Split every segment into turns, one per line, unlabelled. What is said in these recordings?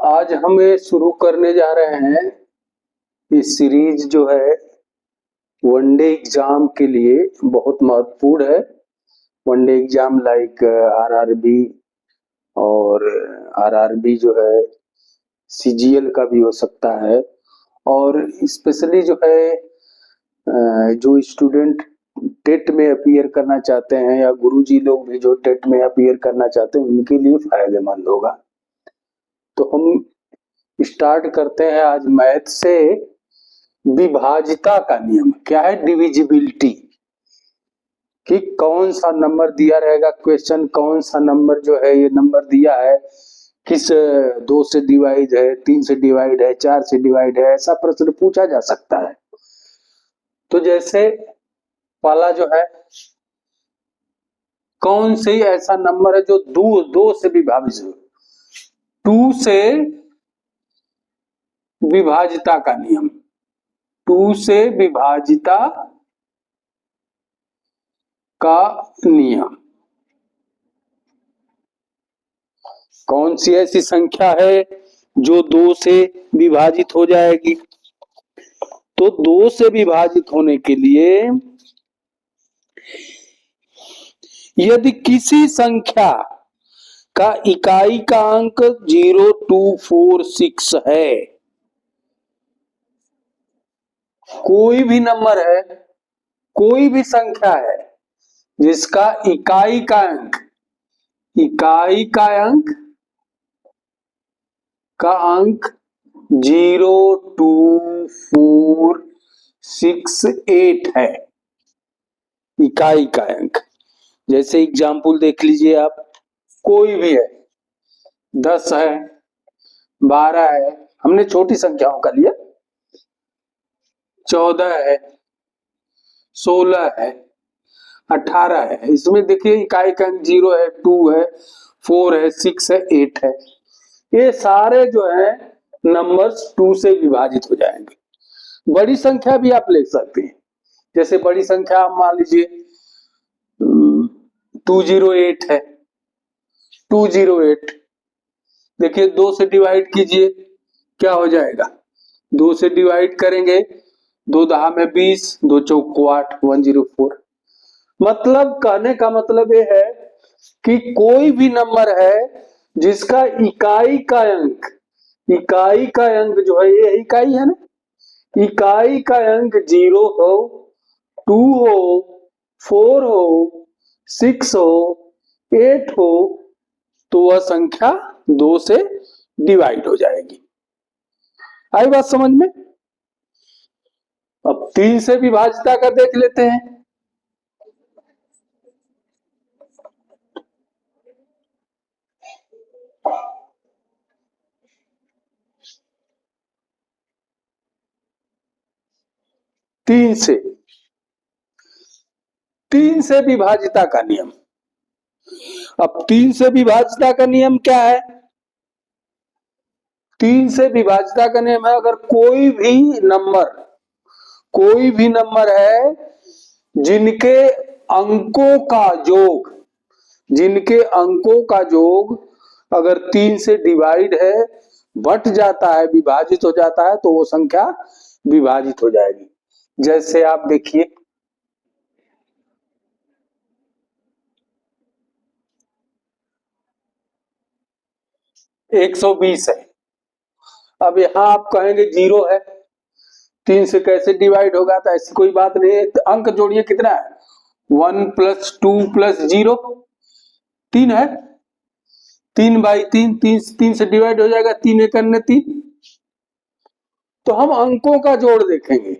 आज हम ये शुरू करने जा रहे हैं। ये सीरीज जो है वनडे एग्जाम के लिए बहुत महत्वपूर्ण है। वनडे एग्जाम लाइक आरआरबी और आरआरबी जो है सीजीएल का भी हो सकता है। और स्पेशली जो है जो स्टूडेंट टेट में अपीयर करना चाहते हैं या गुरुजी लोग भी जो टेट में अपीयर करना चाहते हैं उनके लिए फायदेमंद होगा। तो हम स्टार्ट करते हैं आज मैथ से। विभाज्यता का नियम क्या है? डिविजिबिलिटी कि कौन सा नंबर दिया रहेगा, क्वेश्चन कौन सा नंबर जो है ये नंबर दिया है किस 2 से डिवाइड है, 3 से डिवाइड है, 4 से डिवाइड है, ऐसा प्रश्न पूछा जा सकता है। तो जैसे पहला जो है कौन से ऐसा नंबर है जो 2 से विभाजित हो। 2 से विभाज्यता का नियम, 2 से विभाज्यता का नियम। कौन सी ऐसी संख्या है जो 2 से विभाजित हो जाएगी? तो 2 से विभाजित होने के लिए यदि किसी संख्या का इकाई का अंक 0, 2, 4, 6 है, कोई भी नंबर है, कोई भी संख्या है जिसका इकाई का अंक 0, 2, 4, 6, 8 है, इकाई का अंक। जैसे एग्जाम्पल देख लीजिए आप, कोई भी है, 10 है, 12 है, हमने छोटी संख्याओं का लिया, 14 है, 16 है, 18 है। इसमें देखिए इकाई का अंक 0 है, 2 है, 4 है, 6 है, 8 है। ये सारे जो है नंबर्स 2 से विभाजित हो जाएंगे। बड़ी संख्या भी आप ले सकते हैं। जैसे बड़ी संख्या आप मान लीजिए 208 है, 208 देखिए 2 से डिवाइड कीजिए, क्या हो जाएगा? 2 से डिवाइड करेंगे, 2 दहा में 20, 2 चौको 8, 104। मतलब कहने का मतलब ये है कि कोई भी नंबर है जिसका इकाई का अंक जो है, ये इकाई है ना, इकाई का अंक 0 हो, 2 हो, 4 हो, 6 हो, 8 हो, तो वह संख्या 2 से डिवाइड हो जाएगी। आई बात समझ में? अब 3 से विभाज्यता का देख लेते हैं। तीन से विभाज्यता का नियम। अब 3 से विभाज्यता का नियम क्या है? 3 से विभाज्यता का नियम है, अगर कोई भी नंबर है जिनके अंकों का योग अगर 3 से डिवाइड है, बट जाता है, विभाजित हो जाता है, तो वो संख्या विभाजित हो जाएगी। जैसे आप देखिए 120 है। अब यहां आप कहेंगे 0 है, 3 से कैसे डिवाइड होगा? तो ऐसी कोई बात नहीं है। अंक जोड़िए, कितना है? 1 + 2 + 0, 3 है। 3/3, 3 से डिवाइड हो जाएगा, 3 × 3। तो हम अंकों का जोड़ देखेंगे।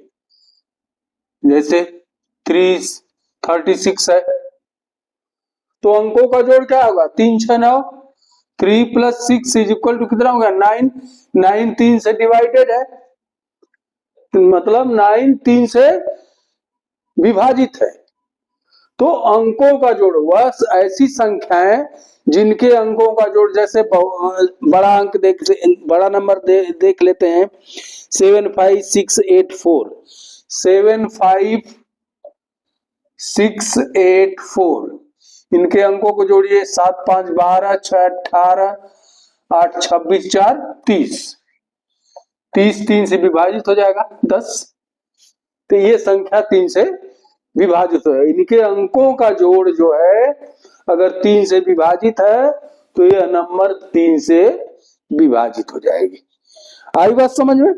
जैसे 36 है, तो अंकों का जोड़ क्या होगा? 3 × 6 = 9, 3 + 6 = कितना होगा? 9। 9 3 से डिवाइडेड है, मतलब 9 3 से विभाजित है। तो अंकों का जोड़ वह ऐसी संख्याएं जिनके अंकों का जोड़, जैसे बड़ा नंबर देख लेते हैं, 75684। 75684 इनके अंकों को जोड़िए, 7 × 5 = 12, 6 × 18, 8 26 4 30, 30 3 से विभाजित हो जाएगा 10। तो ये संख्या 3 से विभाजित है। इनके अंकों का जोड़ जो है अगर 3 से विभाजित है तो यह नंबर 3 से विभाजित हो जाएगी। आई बात समझ में?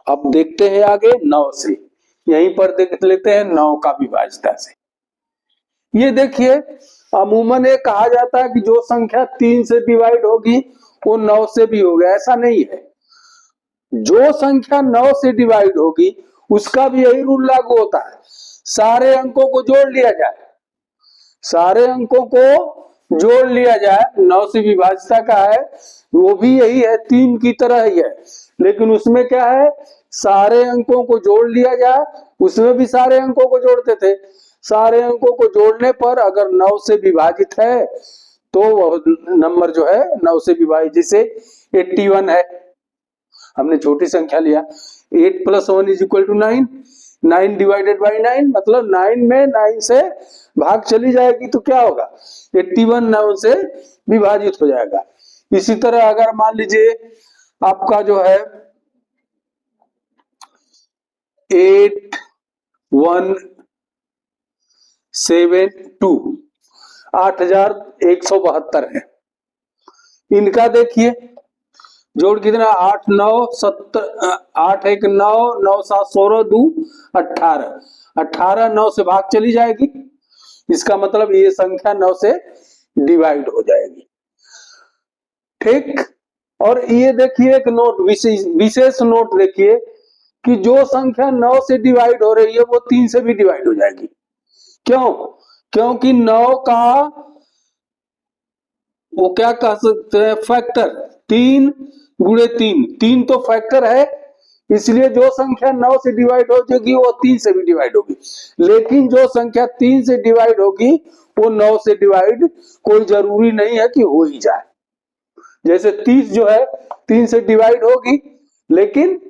अब देखते हैं आगे 9 से। यहीं पर देख लेते हैं 9 का विभाज्यता से। ये देखिए अमूमन ये कहा जाता है कि जो संख्या 3 से डिवाइड होगी वो 9 से भी होगा। ऐसा नहीं है। जो संख्या 9 से डिवाइड होगी उसका भी यही रूल लागू होता है। सारे अंकों को जोड़ लिया जाए, सारे अंकों को जोड़ लिया जाए। 9 से विभाज्यता का है वो भी यही है, 3 की तरह ही है, लेकिन उसमें क्या है, सारे अंकों को जोड़ लिया जाए। उसमें भी सारे अंकों को जोड़ते थे। सारे अंकों को जोड़ने पर अगर 9 से विभाजित है तो वह नंबर जो है 9 से विभाजित, जैसे 81 है, हमने छोटी संख्या लिया, 8 + 1 = 9, 9 डिवाइडेड बाई 9 मतलब 9 में 9 से भाग चली जाएगी तो क्या होगा, 81 9 से विभाजित हो जाएगा। इसी तरह अगर मान लीजिए आपका जो है 8172 8172 है। इनका देखिए जोड़ कितना, 8 9 7 8 1 9 9 7 16 2 18, 18 9 से भाग चली जाएगी। इसका मतलब ये संख्या 9 से डिवाइड हो जाएगी। ठीक। और ये देखिए एक नोट, विशेष नोट देखिए कि जो संख्या 9 से डिवाइड हो रही है वो 3 से भी डिवाइड हो जाएगी। क्यों? क्योंकि 9 का वो क्या कह सकते हैं, फैक्टर, 3 × 3, 3 तो फैक्टर है, इसलिए जो संख्या 9 से डिवाइड हो जाएगी वो 3 से भी डिवाइड होगी। लेकिन जो संख्या 3 से डिवाइड होगी वो 9 से डिवाइड कोई जरूरी नहीं है कि हो ही जाए। जैसे 30 जो है 3 से डिवाइड होगी लेकिन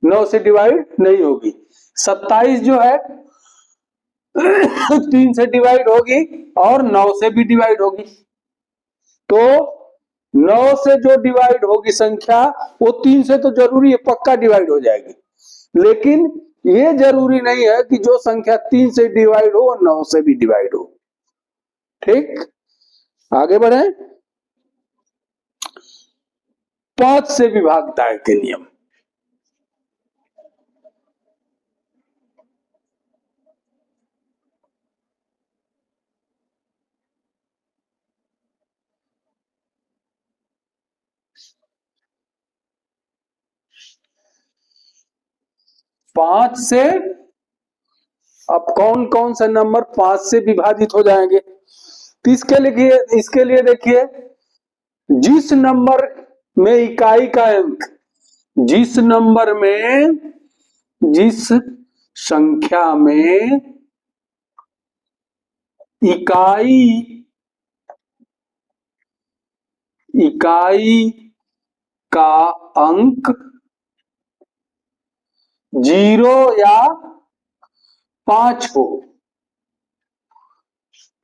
9 से डिवाइड नहीं होगी। 27 जो है 3 से डिवाइड होगी और 9 से भी डिवाइड होगी। तो 9 से जो डिवाइड होगी संख्या वो 3 से तो जरूरी है, पक्का डिवाइड हो जाएगी। लेकिन ये जरूरी नहीं है कि जो संख्या 3 से डिवाइड हो 9 से भी डिवाइड हो। ठीक, आगे बढ़े। 5 से विभाज्यता के नियम। पांच से अब कौन कौन से नंबर 5 से विभाजित हो जाएंगे, तो इसके लिए देखिए जिस नंबर में इकाई का अंक, जिस नंबर में, जिस संख्या में इकाई का अंक 0 या 5 हो।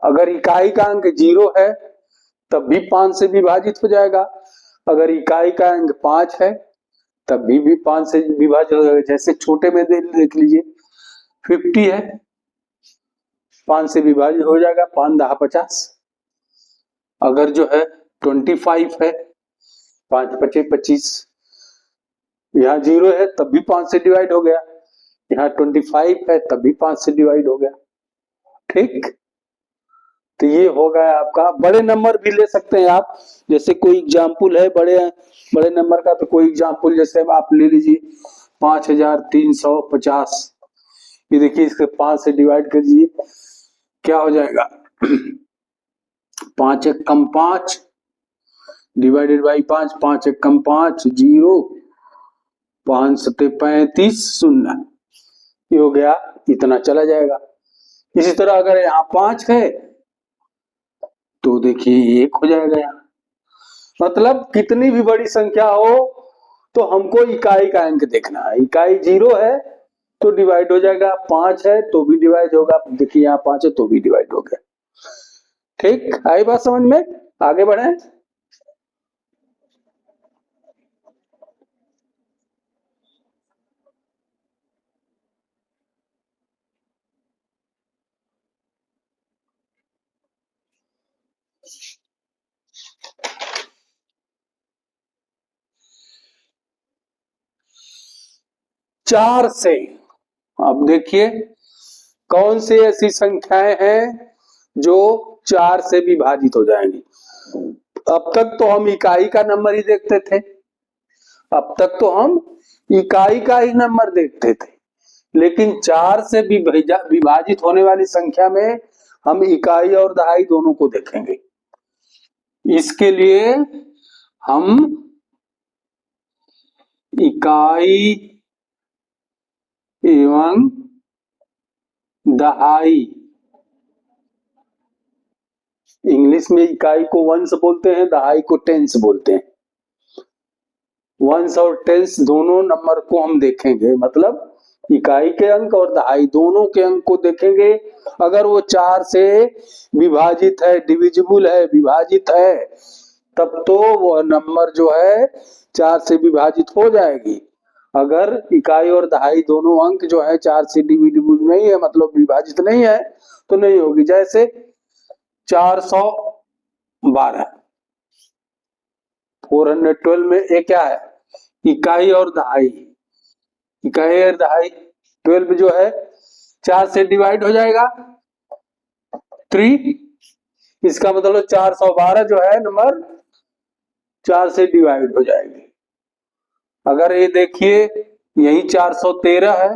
अगर इकाई का अंक 0 है तब भी 5 से विभाजित हो जाएगा। अगर इकाई का अंक 5 है तब भी 5 से विभाजित हो जाएगा। जैसे छोटे में देख लीजिए 50 है, 5 से विभाजित हो जाएगा, 5 10 50। अगर जो है 25 है, 5 5 25, यहाँ 0 है तब भी 5 से डिवाइड हो गया, यहाँ 25 है तब भी 5 से डिवाइड हो गया। ठीक, तो ये हो गया आपका। बड़े नंबर भी ले सकते हैं आप, जैसे कोई एग्जाम्पल है बड़े नंबर का, तो कोई एग्जाम्पल जैसे आप ले लीजिए 5350। ये देखिए इसके 5 से डिवाइड कर दीजिए, क्या हो जाएगा 5 1 कम 5 डिवाइडेड बाई 5, 5 1 कम 5 0, 5 7 35 0, ये हो गया, इतना चला जाएगा। इसी तरह अगर यहाँ 5 है तो देखिए 1 हो जाएगा यहाँ। मतलब कितनी भी बड़ी संख्या हो तो हमको इकाई का अंक देखना है। इकाई 0 है तो डिवाइड हो जाएगा, 5 है तो भी डिवाइड होगा, देखिए यहाँ 5 है तो भी डिवाइड हो गया। ठीक, आई बात समझ में? आगे बढ़े। चार से, अब देखिए कौन सी ऐसी संख्याएं हैं जो चार से विभाजित हो जाएंगी। अब तक तो हम इकाई का नंबर ही देखते थे, अब तक तो हम इकाई का ही नंबर देखते थे, लेकिन चार से विभाजित होने वाली संख्या में हम इकाई और दहाई दोनों को देखेंगे। इसके लिए हम इकाई एवं दहाई, इंग्लिश में इकाई को वंस बोलते हैं, दहाई को टेंस बोलते हैं। वंस और टेंस दोनों नंबर को हम देखेंगे, मतलब इकाई के अंक और दहाई दोनों के अंक को देखेंगे। अगर वो चार से विभाजित है, डिविजिबल है, विभाजित है, तब तो वो नंबर जो है चार से विभाजित हो जाएगी। अगर इकाई और दहाई दोनों अंक जो है चार से डिविजिबल नहीं है, मतलब विभाजित नहीं है, तो नहीं होगी। जैसे 412, 412 में ये क्या है, इकाई और दहाई। इकाई और दहाई 12 जो है चार से डिवाइड हो जाएगा 3, इसका मतलब 412 जो है नंबर चार से डिवाइड हो जाएगी। अगर ये देखिए यही 413 है,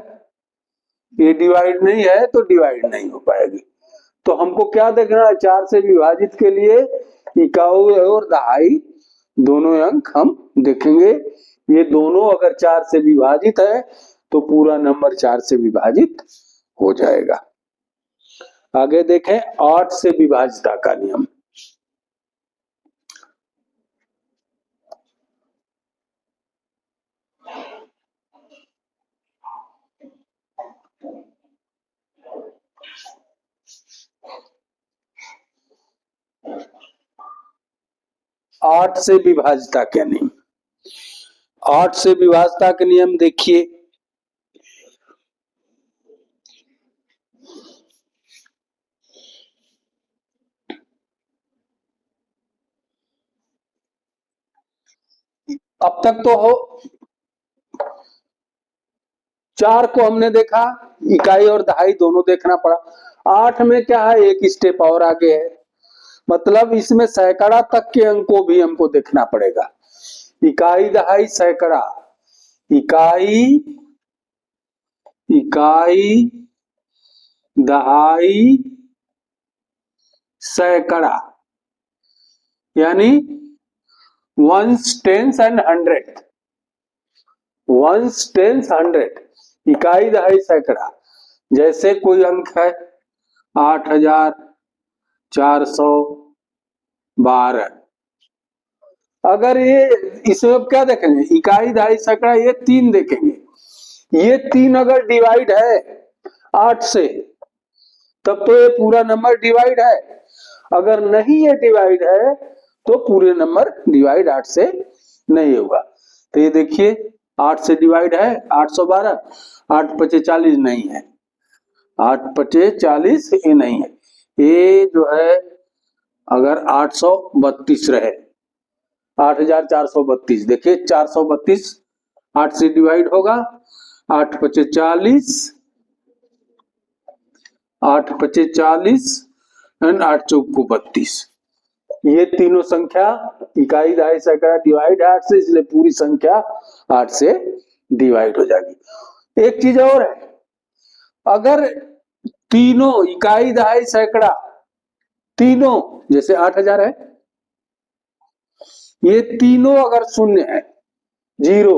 ये डिवाइड नहीं है तो डिवाइड नहीं हो पाएगी। तो हमको क्या देखना है, चार से विभाजित के लिए इकाई और दहाई दोनों अंक हम देखेंगे। ये दोनों अगर चार से विभाजित है तो पूरा नंबर चार से विभाजित हो जाएगा। आगे देखें 8 से विभाजिता का नियम। आठ से विभाजिता के नियम, 8 से विभाजिता के नियम देखिए। अब तक तो हो चार को हमने देखा, इकाई और दहाई दोनों देखना पड़ा। 8 में क्या है, एक स्टेप और आगे है, मतलब इसमें सैकड़ा तक के अंक को भी हमको देखना पड़ेगा। इकाई दहाई सैकड़ा, इकाई इकाई दहाई सैकड़ा, यानी ones, tens and hundred. Ones, tens, hundred, इकाई दहाई सैकड़ा। जैसे कोई अंक है 8412, अगर ये इसमें अब क्या देखेंगे, इकाई दहाई सैकड़ा, ये तीन देखेंगे। ये तीन अगर डिवाइड है 8 से, तब तो ये पूरा नंबर डिवाइड है। अगर नहीं ये डिवाइड है तो पूरे नंबर डिवाइड 8 से नहीं होगा। तो ये देखिए 8 से डिवाइड है 812, 8 पचे 40 नहीं है, 8 पचे 40 ये नहीं है। ये जो है अगर 832 रहे, 8432, देखिए 432 8 से डिवाइड होगा, 8 पचे 40, 8 पचे 40 एंड 8 चौको 32। ये तीनों संख्या इकाई दहाई सैकड़ा डिवाइड 8 से, इसलिए पूरी संख्या 8 से डिवाइड हो जाएगी। एक चीज और है, अगर तीनों इकाई दहाई सैकड़ा तीनों, जैसे 8000 है, ये तीनों अगर शून्य है, जीरो,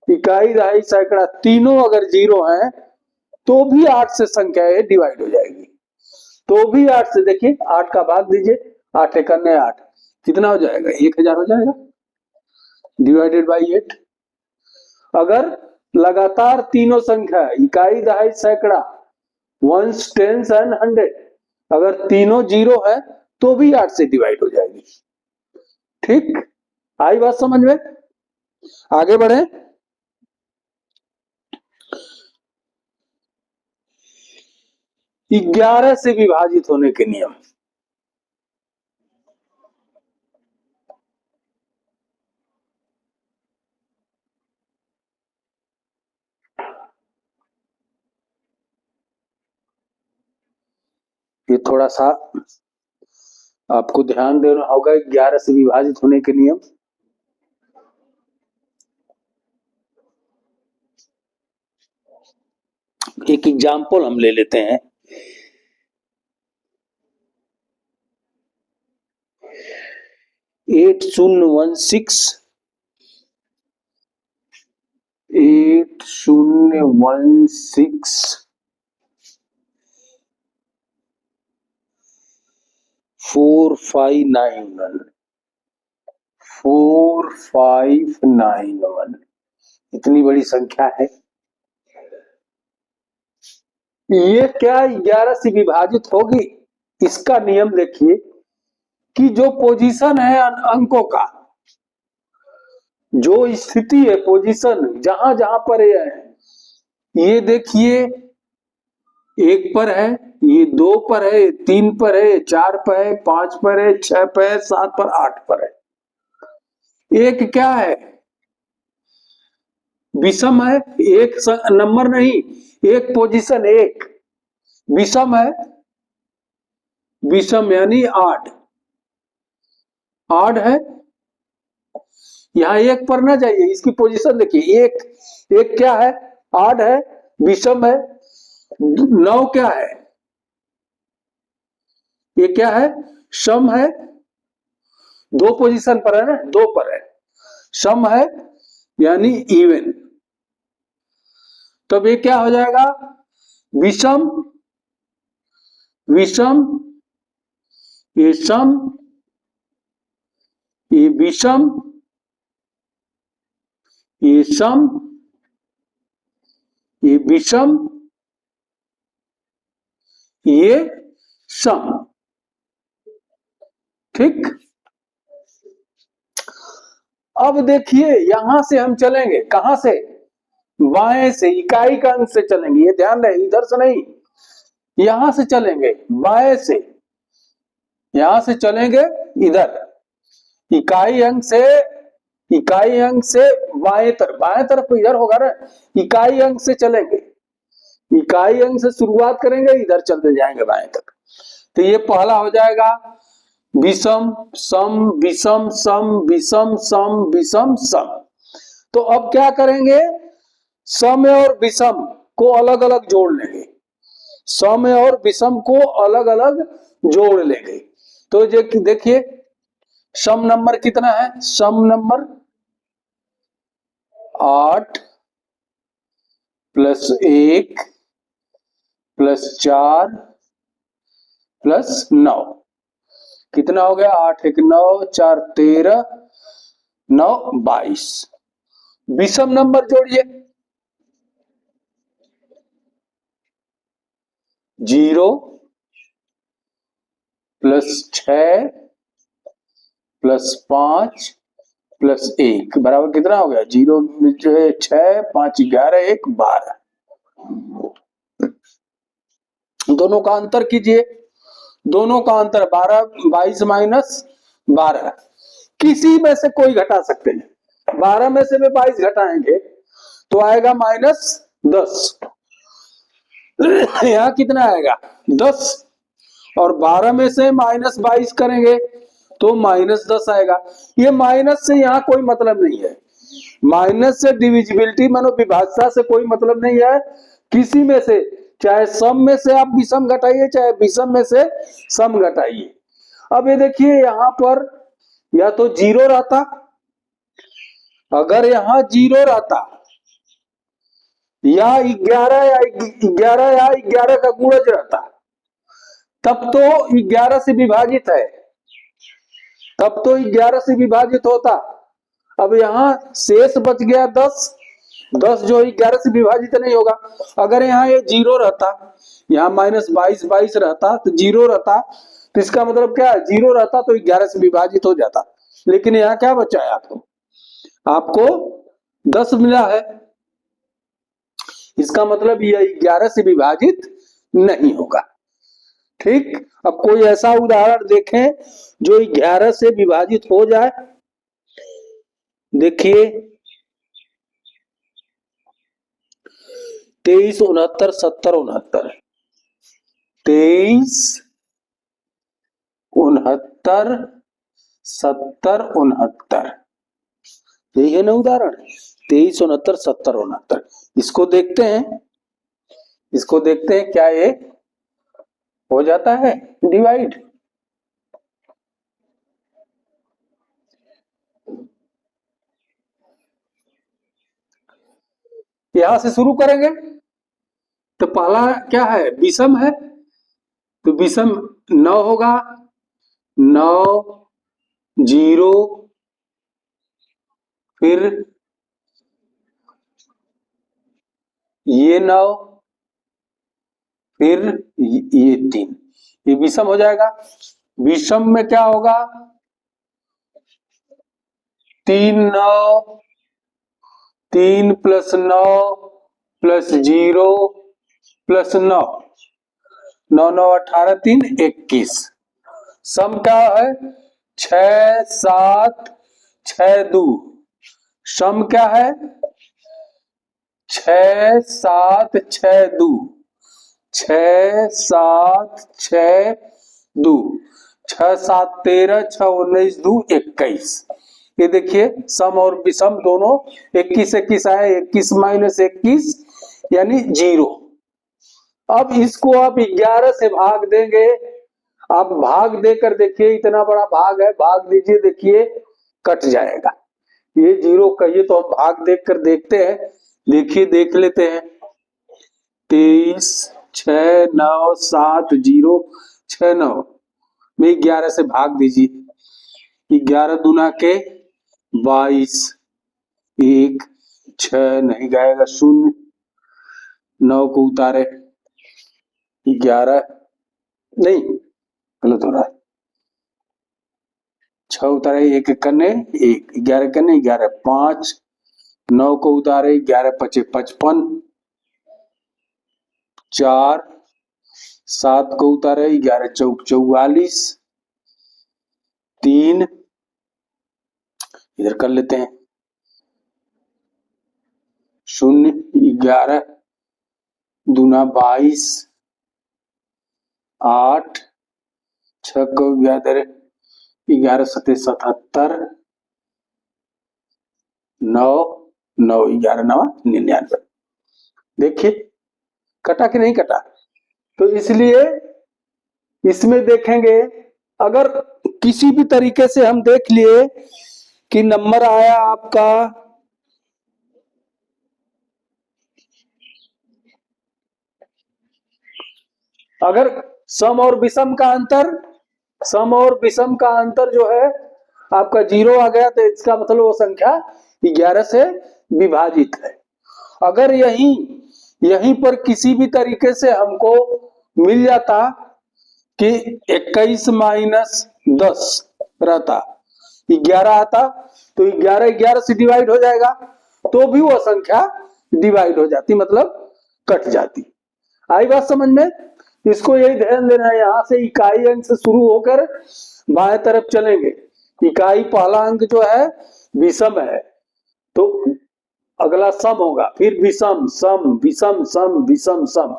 इकाई दहाई सैकड़ा तीनों अगर जीरो है, तो भी 8 से संख्या ये डिवाइड हो जाएगी। तो भी 8 से, देखिए 8 का भाग दीजिए, 8 एक 8, कितना हो जाएगा, 1000 हो जाएगा, डिवाइडेड बाई 8। अगर लगातार तीनों संख्या इकाई दहाई सैकड़ा वंस, टेंस एंड हंड्रेड, अगर तीनों जीरो है तो भी 8 से डिवाइड हो जाएगी। ठीक, आई बात समझ में? आगे बढ़े। 11 से विभाजित होने के नियम। ये थोड़ा सा आपको ध्यान देना होगा 11 से विभाजित होने के नियम। एक एग्जाम्पल हम ले लेते हैं। 8016 4591 इतनी बड़ी संख्या है। ये क्या 11 से विभाजित होगी? इसका नियम देखिए कि जो पोजीशन है अंकों का, जो स्थिति है, पोजीशन जहां जहां पर ये देखिए 1 पर है, ये 2 पर है, 3 पर है, 4 पर है, 5 पर है, 6 पर है, 7 पर, 8 पर है। एक क्या है? विषम है। एक नंबर नहीं, एक पोजीशन, एक विषम है। विषम यानी आड है। यहां 1 पर ना जाइए, इसकी पोजीशन देखिए। एक क्या है? आड है, विषम है। 9 क्या है? ये क्या है? सम है। 2 पोजीशन पर है ना, 2 पर है। सम है यानी इवन। तब ये क्या हो जाएगा? विषम, विषम, ये सम, ये विषम, ये सम, ये विषम, ये सम। ठीक। अब देखिए यहां से हम चलेंगे, कहां से? बाएं से, इकाई का अंक से चलेंगे। ये ध्यान रहे, इधर से नहीं, यहां से चलेंगे, बाएं से। यहां से चलेंगे इधर, इकाई अंक से, इकाई अंक से बाएं तरफ तो इधर होगा ना। इकाई अंक से चलेंगे, इकाई अंक से शुरुआत करेंगे, इधर चलते जाएंगे बाएं तक। तो ये पहला हो जाएगा विषम सम विषम सम विषम सम विषम सम। तो अब क्या करेंगे? सम और विषम को अलग अलग जोड़ लेंगे। सम और विषम को अलग अलग जोड़ लेंगे। तो देखिए सम नंबर कितना है? सम नंबर 8 + 1 + 4 + 9 कितना हो गया? 8 1 9 4 13 9 22। विषम नंबर जोड़िए। 0 + 6 + 5 + 1 बराबर कितना हो गया? 0 जो है 6 5 11 1 12। दोनों का अंतर कीजिए। दोनों का अंतर 12 22 - 12। किसी में से कोई घटा सकते हैं। 12 में से भी 22 घटाएंगे तो आएगा -10। यहाँ कितना आएगा? 10। और 12 में से -22 करेंगे तो -10 आएगा। ये माइनस से यहाँ कोई मतलब नहीं है। माइनस से डिविजिबिलिटी मानो विभाज्यता से कोई मतलब नहीं है। किसी में से, चाहे सम में से आप विषम घटाइए, चाहे विषम में से सम घटाइए। अब ये देखिए यहाँ पर या तो 0 रहता, अगर यहाँ 0 रहता, या 11 या 11 का गुणज रहता, तब तो 11 से विभाजित है, तब तो 11 से विभाजित होता। अब यहाँ शेष बच गया 10। 10 जो 11 से विभाजित नहीं होगा। अगर यहाँ ये 0 रहता, यहाँ -22 22 रहता, तो 0 रहता, तो इसका मतलब क्या है? 0 रहता तो 11 से विभाजित हो जाता। लेकिन यहाँ क्या बचा है? आपको 10 मिला है। इसका मतलब यह 11 से विभाजित नहीं होगा। ठीक। अब कोई ऐसा उदाहरण देखें जो 11 से विभाजित हो जाए। देखिए 23 69 70 69। 23 69, 70, 69, यही है ना उदाहरण। 23, 69, 70, 69। इसको देखते हैं, इसको देखते हैं क्या ये हो जाता है डिवाइड। यहां से शुरू करेंगे तो पहला क्या है, विषम है, तो विषम 9 होगा, 9, 0, फिर ये 9, फिर ये 3, ये विषम हो जाएगा। विषम में क्या होगा, 3, 9, 3 + 9 + 0 + 9, 9, 9, 18, 3, 21। सम क्या है, 6, 7, 6, 2। सम क्या है, 6, 7, 6, 2, 6, 7, 6, 2, 6, 7, 13, 6, 19, 2, 21। ये देखिए सम और विषम दोनों 21, 21 आए, 21 - 21 यानी 0। अब इसको आप 11 से भाग देंगे, आप भाग देकर देखिए, इतना बड़ा भाग है, भाग दीजिए, देखिए कट जाएगा। ये 0 कहिए तो हम भाग देखकर देखते हैं, देखिए देख लेते हैं। 23, 6, 9, 7, 0, 6, 9 में 11 से भाग दीजिए। 11 दूना के 22, 1, 6 नहीं जाएगा, 0, 9 को उतारे, 11 नहीं, गलत हो रहा है, 6 उतारे, 1 कन्ने 1, 11 कन्ने 11, 5, 9 को उतारे, 11 × 5 = 55, 4, 7 को उतारे, 11 × 4 = 44, 3 इधर कर लेते हैं, 0, 11 दूना 22, 8, 6 को 11, 11 × 7 = 77, 9, 9, 11 9 99। देखिए कटा कि नहीं कटा। तो इसलिए इसमें देखेंगे, अगर किसी भी तरीके से हम देख लिए कि नंबर आया आपका, अगर सम और विषम का अंतर, सम और विषम का अंतर जो है आपका 0 आ गया, तो इसका मतलब वो संख्या 11 से विभाजित है। अगर यहीं पर किसी भी तरीके से हमको मिल जाता कि 21 - 10 रहता, 11 आता, तो 11 11 से डिवाइड हो जाएगा, तो भी वो संख्या डिवाइड हो जाती, मतलब कट जाती। आई बात समझ में। इसको यही ध्यान देना है, यहां से इकाई अंक से शुरू होकर बाएं तरफ चलेंगे। इकाई पहला अंक जो है विषम है, तो अगला सम होगा, फिर विषम, सम, विषम, सम, विषम, सम।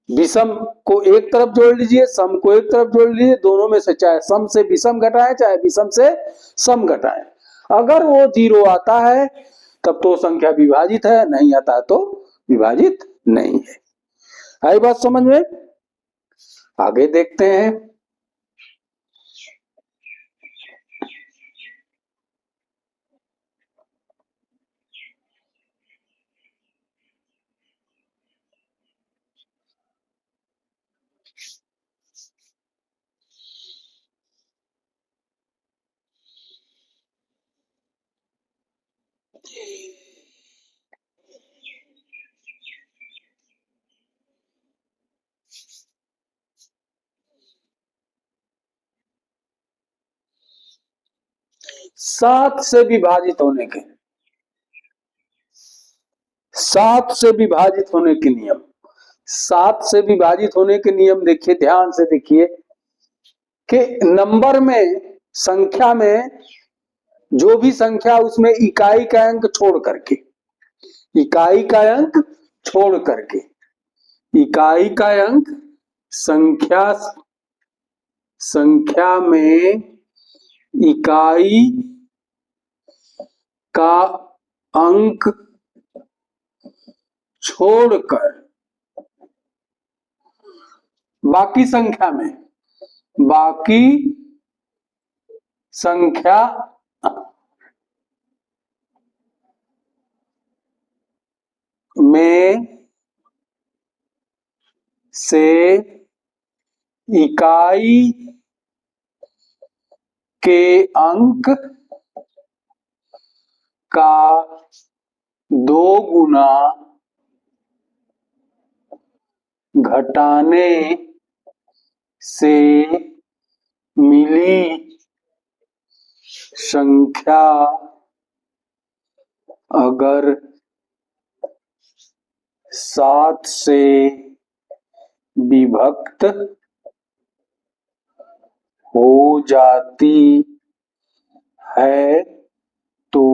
विषम को एक तरफ जोड़ लीजिए, सम को एक तरफ जोड़ लीजिए, दोनों में से चाहे सम से विषम घटाएं, चाहे विषम से सम घटाएं। अगर वो 0 आता है तब तो संख्या विभाजित है, नहीं आता है तो विभाजित नहीं है। आई बात समझ में। आगे देखते हैं। सात से विभाजित होने के, 7 से विभाजित होने के नियम, 7 से विभाजित होने के नियम देखिए, ध्यान से देखिए कि नंबर में, संख्या में जो भी संख्या, उसमें इकाई का अंक छोड़ करके, इकाई का अंक छोड़ करके, इकाई का अंक संख्या संख्या में इकाई का अंक छोड़कर बाकी संख्या में से इकाई के अंक का 2 गुना घटाने से मिली संख्या अगर 7 से विभक्त हो जाती है तो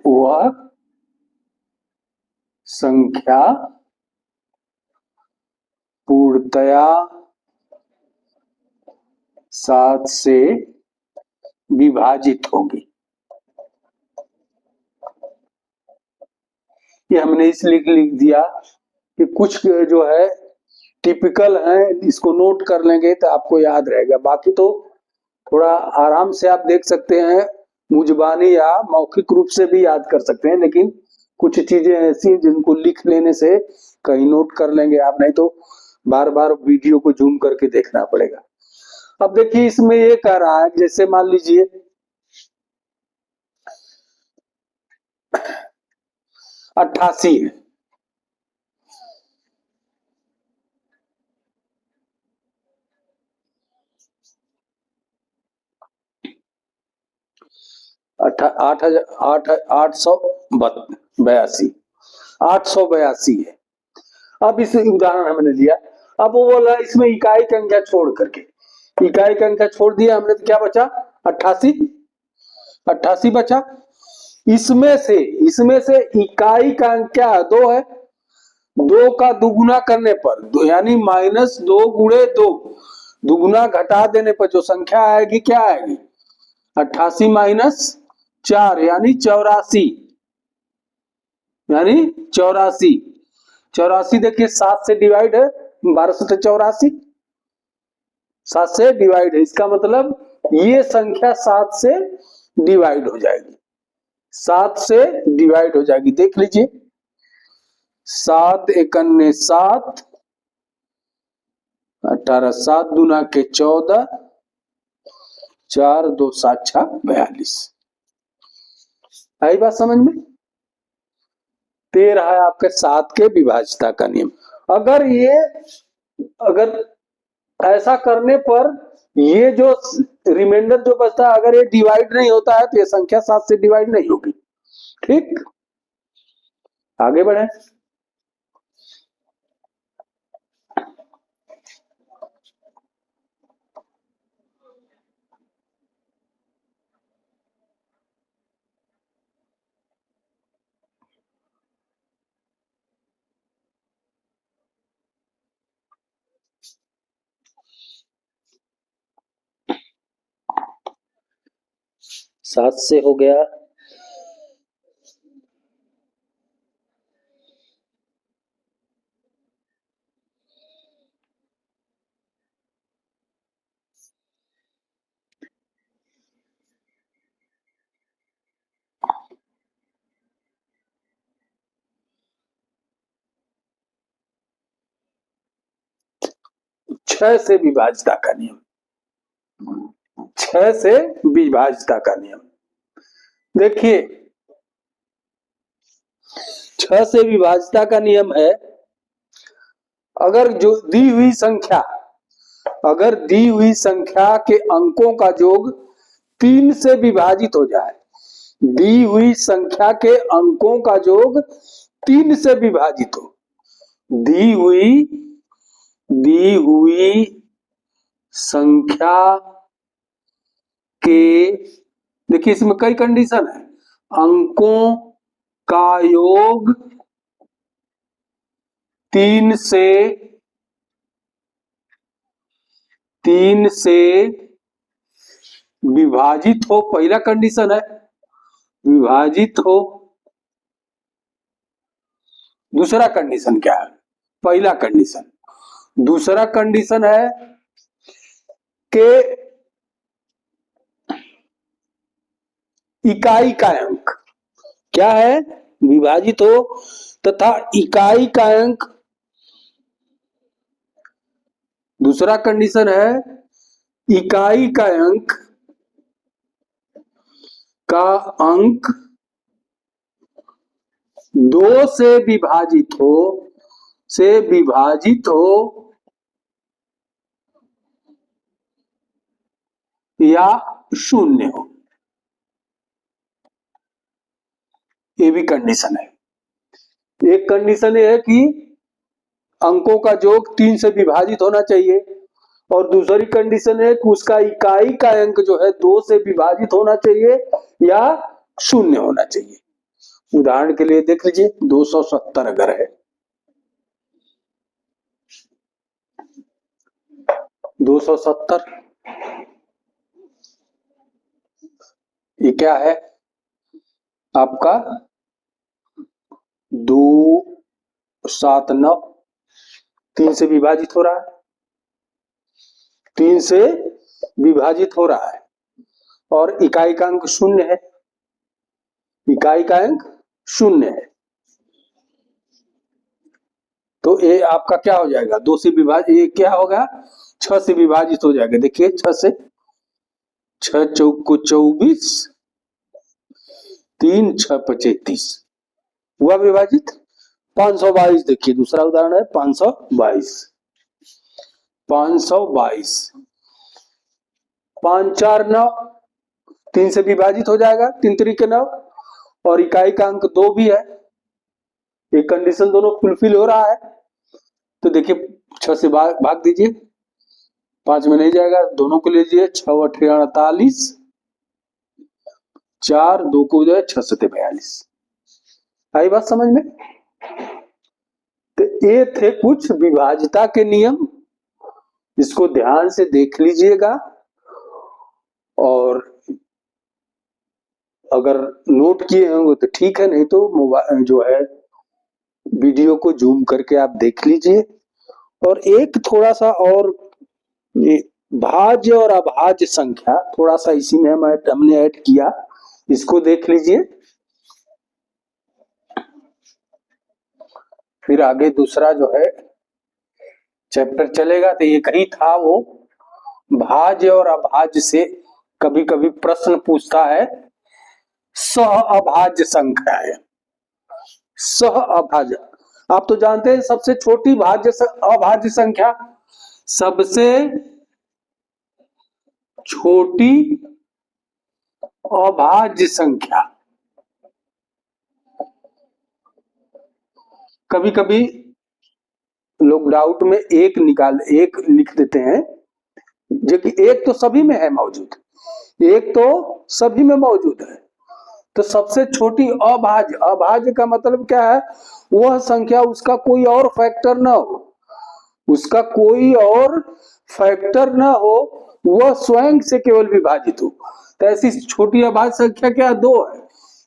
वह संख्या पूर्णतया 7 से विभाजित होगी। ये हमने इसलिए लिख दिया कि कुछ जो है टिपिकल है, इसको नोट कर लेंगे तो आपको याद रहेगा। बाकी तो थोड़ा आराम से आप देख सकते हैं, मुजबानी या मौखिक रूप से भी याद कर सकते हैं, लेकिन कुछ चीजें ऐसी हैं जिनको लिख लेने से कहीं नोट कर लेंगे आप, नहीं तो बार बार वीडियो को जूम करके देखना पड़ेगा। अब देखिए इसमें ये कह रहा है, जैसे मान लीजिए 88 है, आठ सौ बयासी 882 है। अब इस उदाहरण हमने लिया, अब वो बोला इसमें इकाई की संख्या छोड़ करके, इकाई की संख्या छोड़ दिया हमने तो क्या बचा 88 बचा। इसमें से इकाई का अंक क्या है 2 है, 2 का दुगुना करने पर यानी -2 गुणे 2, दुगुना घटा देने पर जो संख्या आएगी क्या आएगी 88 माइनस 4 यानी 84, यानी 84। 84 देखिए 7 से डिवाइड है, 1284 7 से डिवाइड है, इसका मतलब ये संख्या 7 से डिवाइड हो जाएगी, 7 से डिवाइड हो जाएगी। देख लीजिए 7 एकन्ने 7, 18 7 दूना के 14, 4 2 7 6 42। आई बात समझ में? 13 है आपके 7 के विभाज्यता का नियम। अगर ऐसा करने पर ये जो रिमाइंडर जो बचता है, अगर ये डिवाइड नहीं होता है तो ये संख्या 7 से डिवाइड नहीं होगी। ठीक, आगे बढ़े। सात से हो गया, छह से विभाज्यता का नियम, 6 से विभाज्यता का नियम। देखिए 6 से विभाज्यता का नियम है, अगर जो दी हुई संख्या के अंकों का योग 3 से विभाजित हो जाए, दी हुई संख्या के अंकों का योग 3 से विभाजित हो, दी हुई संख्या के, देखिए इसमें कई कंडीशन है, अंकों का योग 3 से विभाजित हो पहला कंडीशन है, विभाजित हो। दूसरा कंडीशन क्या है? पहला कंडीशन। दूसरा कंडीशन है कि इकाई का अंक क्या है? विभाजित हो तथा इकाई का अंक। दूसरा कंडीशन है इकाई का अंक 2 से विभाजित हो या शून्य हो। ये भी कंडीशन है। एक कंडीशन ये है कि अंकों का योग 3 से विभाजित होना चाहिए, और दूसरी कंडीशन है कि उसका इकाई का अंक जो है 2 से विभाजित होना चाहिए या शून्य होना चाहिए। उदाहरण के लिए देख लीजिए 270 अगर है, 270 ये क्या है आपका? 279 3 से विभाजित हो रहा है, 3 से विभाजित हो रहा है, और इकाई का अंक शून्य है, इकाई का अंक शून्य है। तो ये आपका क्या हो जाएगा? 2 से विभाजित, ये क्या होगा? 6 से विभाजित हो जाएगा। देखिए 6 से, 6 चौको 24, 3 6 35 हुआ विभाजित। 522 देखिए दूसरा उदाहरण है 522, 522 5 4 9 3 से विभाजित हो जाएगा, 3 3 9, और इकाई का अंक 2 भी है। एक कंडीशन दोनों फुलफिल हो रहा है। तो देखिए 6 से भाग दीजिए, 5 में नहीं जाएगा, दोनों को लीजिए। 6 8 48, 4 2 को जाए 6 7 42। आई बात समझ में? तो ये थे कुछ विभाज्यता के नियम, इसको ध्यान से देख लीजिएगा, और अगर नोट किए होंगे तो ठीक है, नहीं तो मोबाइल जो है वीडियो को जूम करके आप देख लीजिए। और एक थोड़ा सा और, भाज्य और अभाज्य संख्या थोड़ा सा इसी में हमने ऐड किया, इसको देख लीजिए। फिर आगे दूसरा जो है चैप्टर चलेगा। तो ये कहीं था वो भाज्य और अभाज्य से कभी कभी प्रश्न पूछता है। सह अभाज्य संख्या है, सह अभाज्य। आप तो जानते हैं सबसे छोटी अभाज्य संख्या, सबसे छोटी अभाज्य संख्या। कभी कभी लोग डाउट में एक लिख देते हैं, जो कि एक तो सभी में है मौजूद, एक तो सभी में मौजूद है। तो सबसे छोटी अभाज्य, अभाज्य का मतलब क्या है? वह संख्या उसका कोई और फैक्टर ना हो, उसका कोई और फैक्टर ना हो, वह स्वयं से केवल विभाजित हो। तो ऐसी छोटी अभाज्य संख्या क्या? 2 है।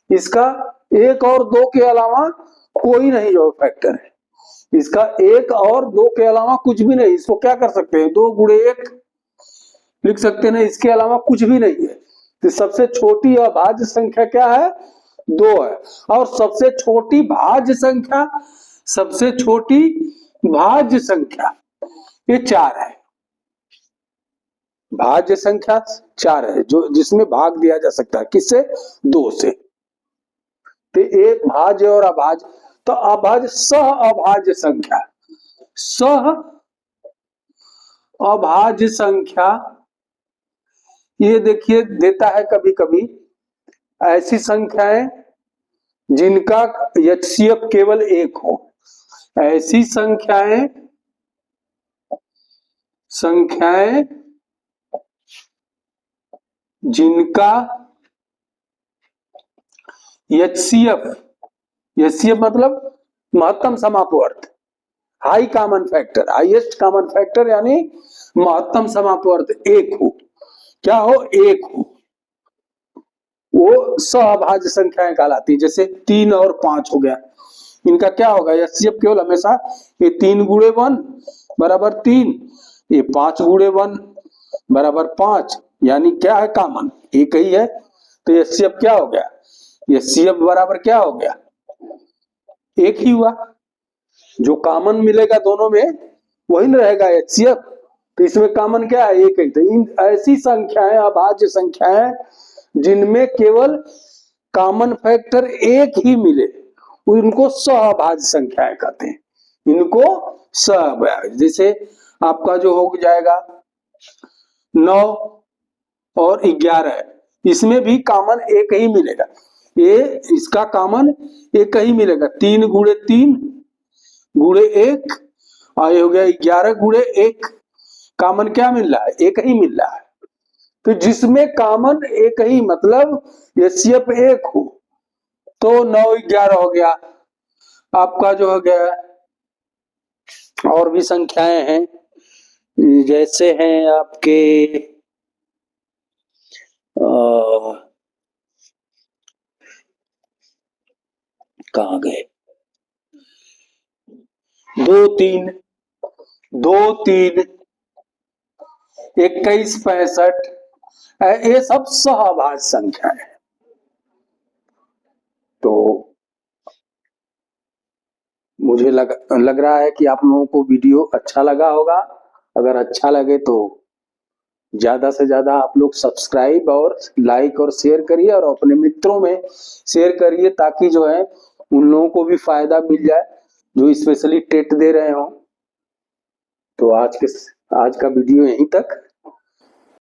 इसका 1 और 2 के अलावा कोई नहीं जो फैक्टर है, इसका 1 और 2 के अलावा कुछ भी नहीं। इसको क्या कर सकते हैं? 2 गुणे 1 लिख सकते हैं, इसके अलावा कुछ भी नहीं है। तो सबसे छोटी अभाज्य संख्या क्या है? 2 है। और सबसे छोटी भाज्य संख्या, सबसे छोटी भाज्य संख्या ये 4 है। भाज्य संख्या 4 है, जो जिसमें भाग दिया जा सकता है, किससे? 2 से। तो एक भाज्य और अभाज्य। तो अभाज्य, सह अभाज्य संख्या, सह अभाज्य संख्या ये देखिए देता है कभी कभी ऐसी संख्याएं जिनका एचसीएफ केवल 1 हो। ऐसी संख्याएं जिनका एचसीएफ मतलब महत्तम समापवर्त, high common factor, highest common factor यानी महत्तम समापवर्त 1 हो। क्या हो, एक हो, वो सहभाज्य संख्याएं कहलाती है। जैसे 3 और 5 हो गया, इनका क्या होगा, एचसीएफ केवल हमेशा ये 3 गुणे 1 बराबर 3, ये 5 गुणे 1 बराबर 5, यानी क्या है, कॉमन एक ही है। तो एचसीएफ क्या हो गया, एचसीएफ बराबर क्या हो गया, एक ही हुआ। जो कॉमन मिलेगा दोनों में वही न रहेगा एचसीएफ। तो इसमें कॉमन क्या है, एक ही। तो इन ऐसी संख्याएं, अभाज्य संख्याएं जिनमें केवल कॉमन फैक्टर एक ही मिले, उनको सहभाज्य संख्याएं कहते हैं। इनको सहभाज्य, जैसे आपका जो हो जाएगा 9 और 11, इसमें भी कॉमन एक ही मिलेगा, ये इसका कॉमन एक ही मिलेगा। 3 गुणे 3 गुणे 1, और ये हो गया 11 गुणे 1, कॉमन क्या मिल रहा है, एक ही मिल रहा है। तो जिसमें कॉमन एक ही, मतलब एचसीएफ एक हो, तो 9 11 हो गया आपका जो हो गया। और भी संख्याएं हैं, जैसे हैं आपके कहाँ गए, 2 3 2 3 21 65, ये सब सहभाज्य संख्या है। तो मुझे लग रहा है कि आप लोगों को वीडियो अच्छा लगा होगा। अगर अच्छा लगे तो ज्यादा से ज्यादा आप लोग सब्सक्राइब और लाइक और शेयर करिए, और अपने मित्रों में शेयर करिए, ताकि जो है उन लोगों को भी फायदा मिल जाए जो स्पेशली टेट दे रहे हो। तो आज का वीडियो यहीं तक।